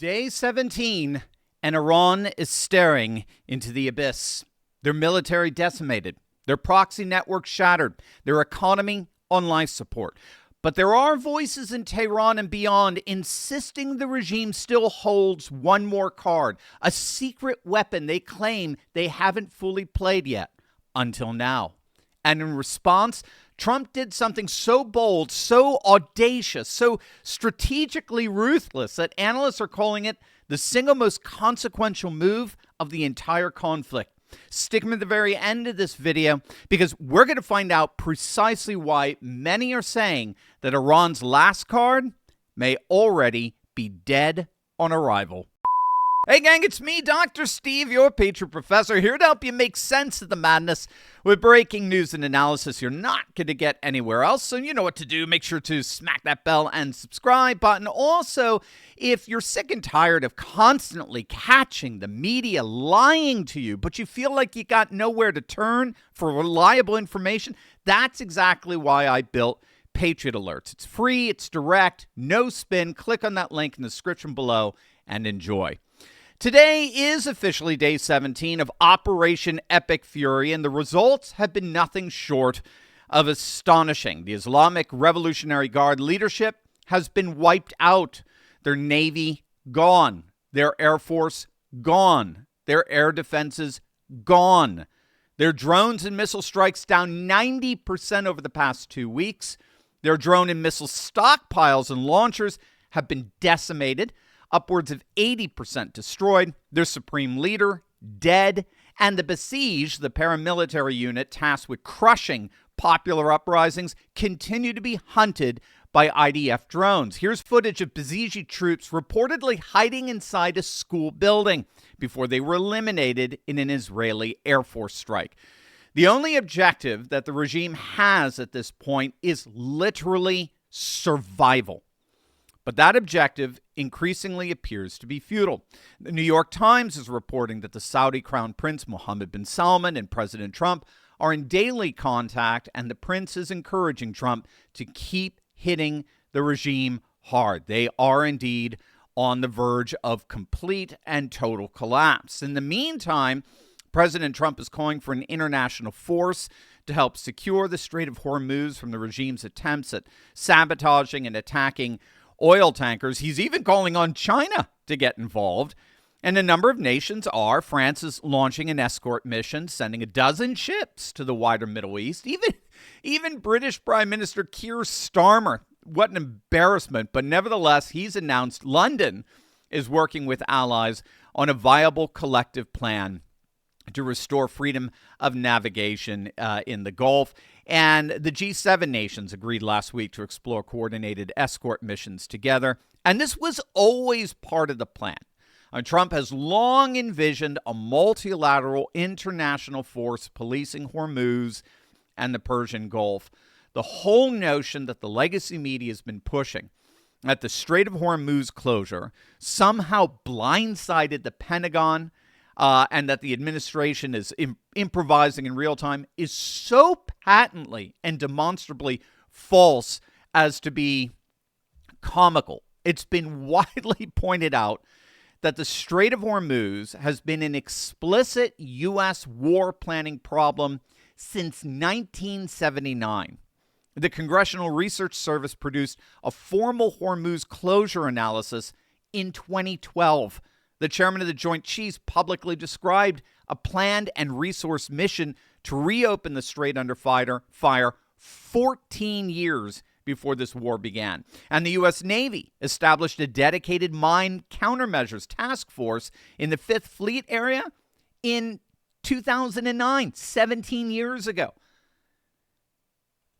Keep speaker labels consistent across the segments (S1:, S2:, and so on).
S1: Day 17, and Iran is staring into the abyss. Their military decimated, their proxy network shattered, their economy on life support. But there are voices in Tehran and beyond insisting the regime still holds one more card, a secret weapon they claim they haven't fully played yet, until now. And in response, Trump did something so bold, so audacious, so strategically ruthless that analysts are calling it the single most consequential move of the entire conflict. Stick with the very end of this video because we're going to find out precisely why many are saying that Iran's last card may already be dead on arrival. Hey gang, it's me, Dr. Steve, your Patriot Professor, here to help you make sense of the madness with breaking news and analysis you're not going to get anywhere else. So you know what to do. Make sure to smack that bell and subscribe button. Also, if you're sick and tired of constantly catching the media lying to you, but you feel like you got nowhere to turn for reliable information, that's exactly why I built Patriot Alerts. It's free, it's direct, no spin. Click on that link in the description below and enjoy. Today is officially day 17 of Operation Epic Fury, and the results have been nothing short of astonishing. The Islamic Revolutionary Guard leadership has been wiped out. Their Navy gone. Their Air Force gone. Their air defenses gone. Their drones and missile strikes down 90% over the past 2 weeks. Their drone and missile stockpiles and launchers have been decimated. Upwards of 80% destroyed, their supreme leader dead, and the besieged, the paramilitary unit tasked with crushing popular uprisings, continue to be hunted by IDF drones. Here's footage of besieged troops reportedly hiding inside a school building before they were eliminated in an Israeli Air Force strike. The only objective that the regime has at this point is literally survival. But that objective increasingly appears to be futile. The New York Times is reporting that the Saudi Crown Prince Mohammed bin Salman and President Trump are in daily contact, and the prince is encouraging Trump to keep hitting the regime hard. They are indeed on the verge of complete and total collapse. In the meantime, President Trump is calling for an international force to help secure the Strait of Hormuz from the regime's attempts at sabotaging and attacking oil tankers. He's even calling on China to get involved. And a number of nations are. France is launching an escort mission, sending 12 ships to the wider Middle East. Even British Prime Minister Keir Starmer. What an embarrassment. But nevertheless, he's announced London is working with allies on a viable collective plan to restore freedom of navigation in the Gulf. And the G7 nations agreed last week to explore coordinated escort missions together. And this was always part of the plan. Trump has long envisioned a multilateral international force policing Hormuz and the Persian Gulf. The whole notion that the legacy media has been pushing that the Strait of Hormuz closure somehow blindsided the Pentagon and that the administration is improvising in real time is so patently and demonstrably false as to be comical. It's been widely pointed out that the Strait of Hormuz has been an explicit U.S. war planning problem since 1979. The Congressional Research Service produced a formal Hormuz closure analysis in 2012. The chairman of the Joint Chiefs publicly described a planned and resourced mission to reopen the strait under fire 14 years before this war began. And the U.S. Navy established a dedicated mine countermeasures task force in the 5th Fleet area in 2009, 17 years ago.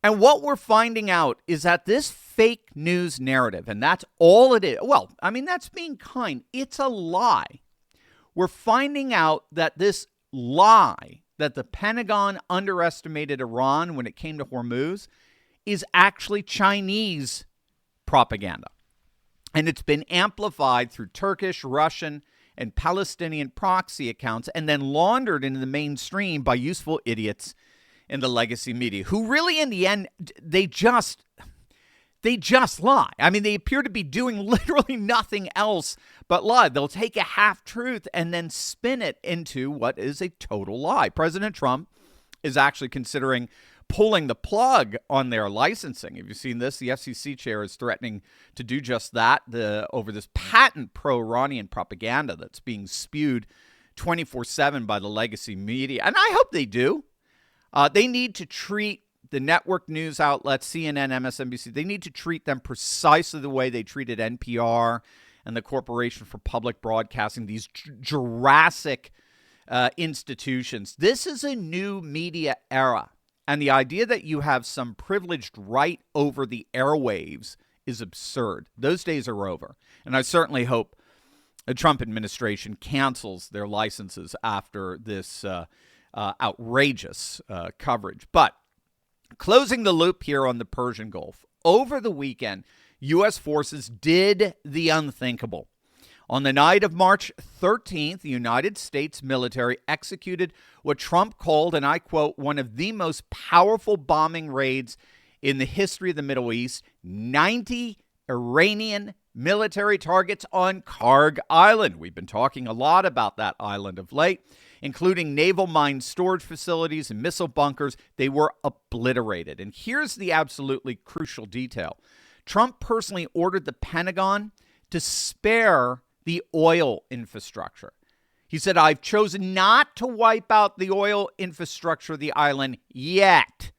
S1: And what we're finding out is that this fake news narrative, and that's all it is. Well, I mean, that's being kind. It's a lie. We're finding out that this lie that the Pentagon underestimated Iran when it came to Hormuz is actually Chinese propaganda. And it's been amplified through Turkish, Russian, and Palestinian proxy accounts and then laundered into the mainstream by useful idiots in the legacy media, who really, in the end, They just lie. I mean, they appear to be doing literally nothing else but lie. They'll take a half-truth and then spin it into what is a total lie. President Trump is actually considering pulling the plug on their licensing. Have you seen this? The FCC chair is threatening to do just that over this patent pro-Iranian propaganda that's being spewed 24/7 by the legacy media. And I hope they do. They need to treat the network news outlets, CNN, MSNBC, they need to treat them precisely the way they treated NPR and the Corporation for Public Broadcasting, these Jurassic institutions. This is a new media era. And the idea that you have some privileged right over the airwaves is absurd. Those days are over. And I certainly hope the Trump administration cancels their licenses after this outrageous coverage. But closing the loop here on the Persian Gulf, over the weekend, U.S. forces did the unthinkable. On the night of March 13th, the United States military executed what Trump called, and I quote, one of the most powerful bombing raids in the history of the Middle East, 90 Iranian military targets on Carg Island. We've been talking a lot about that island of late, including naval mine storage facilities and missile bunkers. They were obliterated. And here's the absolutely crucial detail. Trump personally ordered the Pentagon to spare the oil infrastructure. He said, I've chosen not to wipe out the oil infrastructure of the island yet.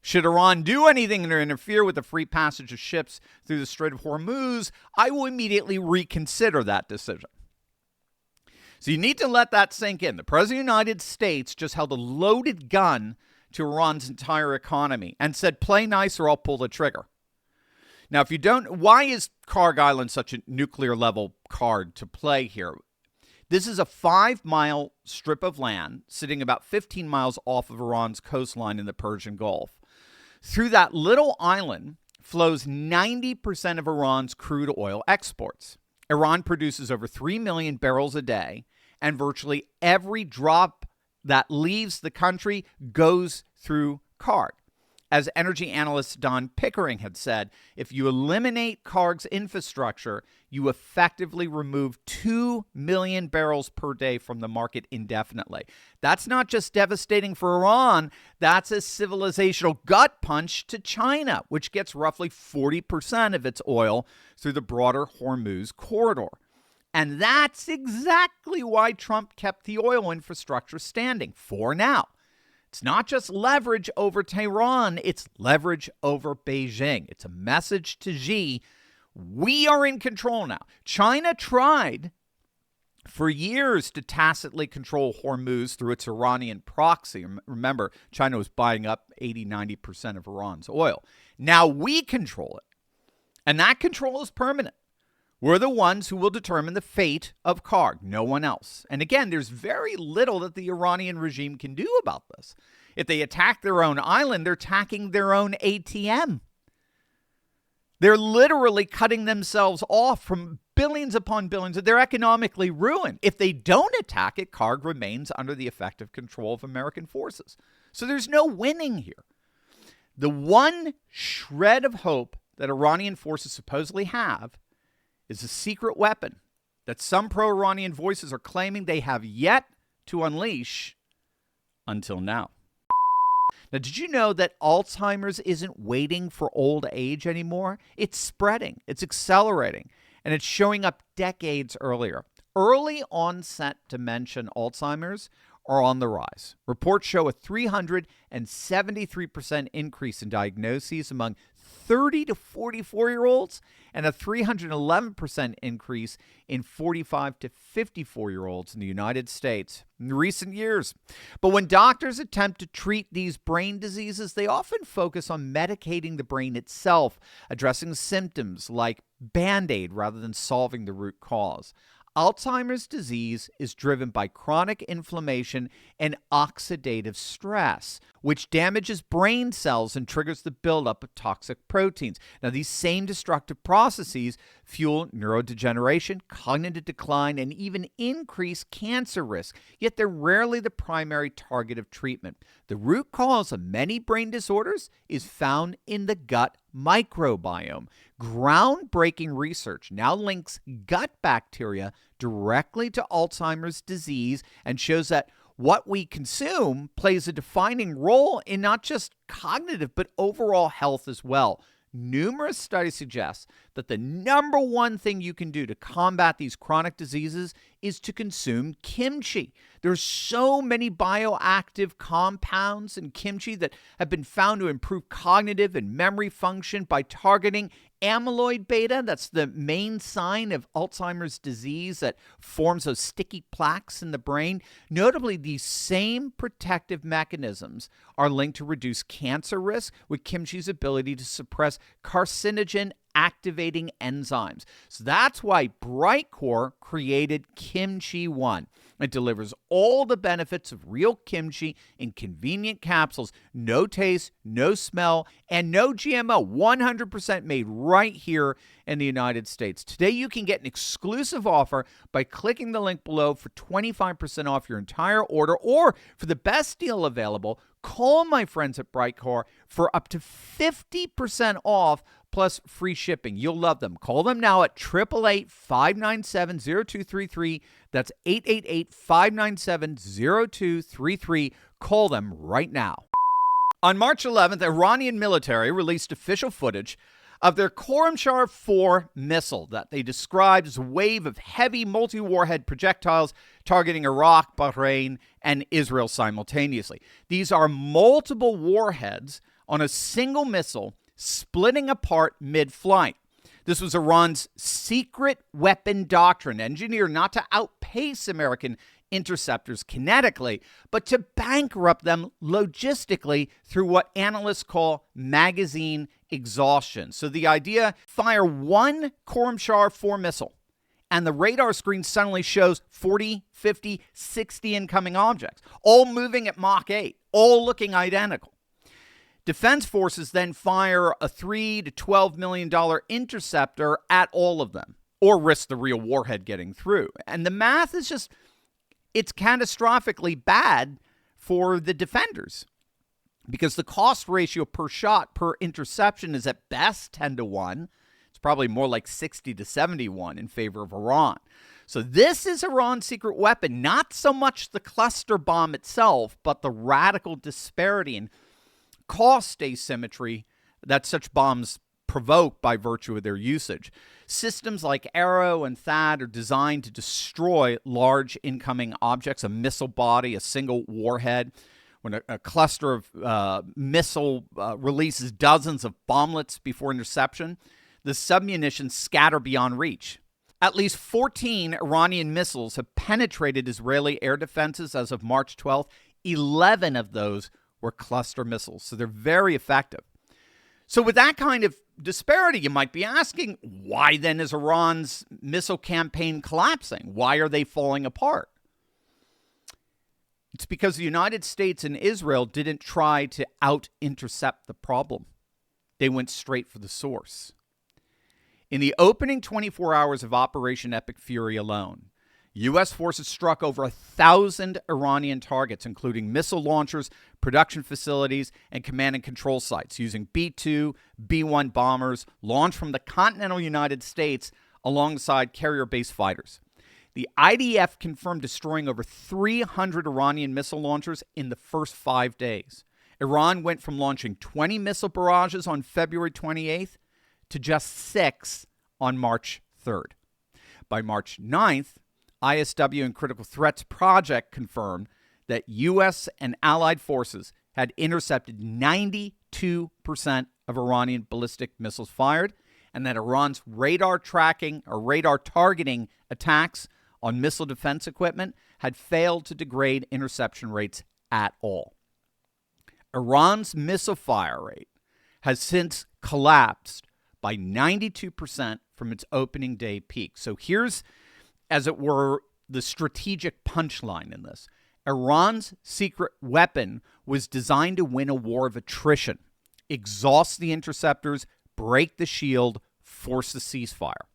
S1: Should Iran do anything to interfere with the free passage of ships through the Strait of Hormuz, I will immediately reconsider that decision. So you need to let that sink in. The President of the United States just held a loaded gun to Iran's entire economy and said, play nice or I'll pull the trigger. Now, if you don't, why is Carg Island such a nuclear level card to play here? This is a 5-mile strip of land sitting about 15 miles off of Iran's coastline in the Persian Gulf. Through that little island flows 90% of Iran's crude oil exports. Iran produces over 3 million barrels a day, and virtually every drop that leaves the country goes through Carg. As energy analyst Don Pickering had said, if you eliminate Carg's infrastructure, you effectively remove 2 million barrels per day from the market indefinitely. That's not just devastating for Iran, that's a civilizational gut punch to China, which gets roughly 40% of its oil through the broader Hormuz corridor. And that's exactly why Trump kept the oil infrastructure standing for now. It's not just leverage over Tehran, it's leverage over Beijing. It's a message to Xi. We are in control now. China tried for years to tacitly control Hormuz through its Iranian proxy. Remember, China was buying up 80-90% of Iran's oil. Now we control it. And that control is permanent. We're the ones who will determine the fate of Carg, no one else. And again, there's very little that the Iranian regime can do about this. If they attack their own island, they're attacking their own ATM. They're literally cutting themselves off from billions upon billions. They're economically ruined. If they don't attack it, Carg remains under the effective control of American forces. So there's no winning here. The one shred of hope that Iranian forces supposedly have is a secret weapon that some pro-Iranian voices are claiming they have yet to unleash until now. Now, did you know that Alzheimer's isn't waiting for old age anymore? It's spreading, it's accelerating, and it's showing up decades earlier. Early onset dementia and Alzheimer's are on the rise. Reports show a 373% increase in diagnoses among 30 to 44-year-olds and a 311% increase in 45 to 54-year-olds in the United States in recent years. But when doctors attempt to treat these brain diseases, they often focus on medicating the brain itself, addressing symptoms like Band-Aid rather than solving the root cause. Alzheimer's disease is driven by chronic inflammation and oxidative stress, which damages brain cells and triggers the buildup of toxic proteins. Now, these same destructive processes fuel neurodegeneration, cognitive decline, and even increase cancer risk, yet they're rarely the primary target of treatment. The root cause of many brain disorders is found in the gut microbiome. Groundbreaking research now links gut bacteria directly to Alzheimer's disease and shows that what we consume plays a defining role in not just cognitive but overall health as well. Numerous studies suggest that the number one thing you can do to combat these chronic diseases is to consume kimchi. There's so many bioactive compounds in kimchi that have been found to improve cognitive and memory function by targeting amyloid beta. That's the main sign of Alzheimer's disease that forms those sticky plaques in the brain. Notably, these same protective mechanisms are linked to reduced cancer risk with kimchi's ability to suppress carcinogen activating enzymes. So that's why Brightcore created Kimchi One. It delivers all the benefits of real kimchi in convenient capsules. No taste, no smell, and no GMO. 100% made right here in the United States. Today, you can get an exclusive offer by clicking the link below for 25% off your entire order, or for the best deal available, call my friends at Brightcore for up to 50% off plus free shipping. You'll love them. Call them now at 888-597-0233. That's 888-597-0233. Call them right now. On March 11th, Iranian military released official footage of their Khorramshahr-4 missile that they described as a wave of heavy multi-warhead projectiles targeting Iraq, Bahrain, and Israel simultaneously. These are multiple warheads on a single missile splitting apart mid-flight. This was Iran's secret weapon doctrine, engineered not to outpace American interceptors kinetically, but to bankrupt them logistically through what analysts call magazine exhaustion. So the idea, fire one Khorramshahr-4 missile, and the radar screen suddenly shows 40, 50, 60 incoming objects, all moving at Mach 8, all looking identical. Defense forces then fire a $3 to $12 million interceptor at all of them, or risk the real warhead getting through. And the math is just, it's catastrophically bad for the defenders, because the cost ratio per shot per interception is at best 10 to 1. It's probably more like 60 to 71 in favor of Iran. So this is Iran's secret weapon, not so much the cluster bomb itself, but the radical disparity in cost asymmetry that such bombs provoke by virtue of their usage. Systems like Arrow and THAAD are designed to destroy large incoming objects, a missile body, a single warhead. When a cluster of missile releases dozens of bomblets before interception, the submunitions scatter beyond reach. At least 14 Iranian missiles have penetrated Israeli air defenses as of March 12th. 11 of those were cluster missiles, so they're very effective. So with that kind of disparity, you might be asking, why then is Iran's missile campaign collapsing? Why are they falling apart? It's because the United States and Israel didn't try to out-intercept the problem. They went straight for the source. In the opening 24 hours of Operation Epic Fury alone, U.S. forces struck over 1,000 Iranian targets, including missile launchers, production facilities, and command and control sites, using B-2, B-1 bombers launched from the continental United States alongside carrier-based fighters. The IDF confirmed destroying over 300 Iranian missile launchers in the first 5 days. Iran went from launching 20 missile barrages on February 28th to just 6 on March 3rd. By March 9th, ISW and Critical Threats Project confirmed that U.S. and allied forces had intercepted 92% of Iranian ballistic missiles fired, and that Iran's radar tracking or radar targeting attacks on missile defense equipment had failed to degrade interception rates at all. Iran's missile fire rate has since collapsed by 92% from its opening day peak. So here's as it were, the strategic punchline in this. Iran's secret weapon was designed to win a war of attrition, exhaust the interceptors, break the shield, force the ceasefire.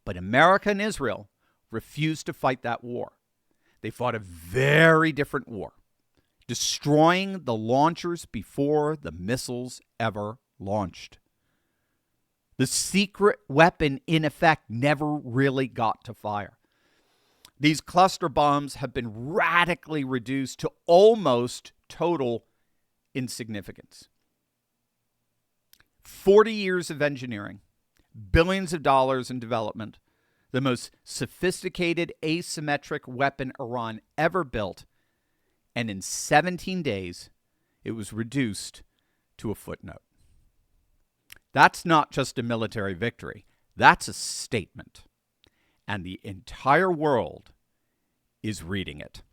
S1: But America and Israel refused to fight that war. They fought a very different war, destroying the launchers before the missiles ever launched. The secret weapon, in effect, never really got to fire. These cluster bombs have been radically reduced to almost total insignificance. 40 years of engineering, billions of dollars in development, the most sophisticated asymmetric weapon Iran ever built, and in 17 days, it was reduced to a footnote. That's not just a military victory. That's a statement. And the entire world is reading it.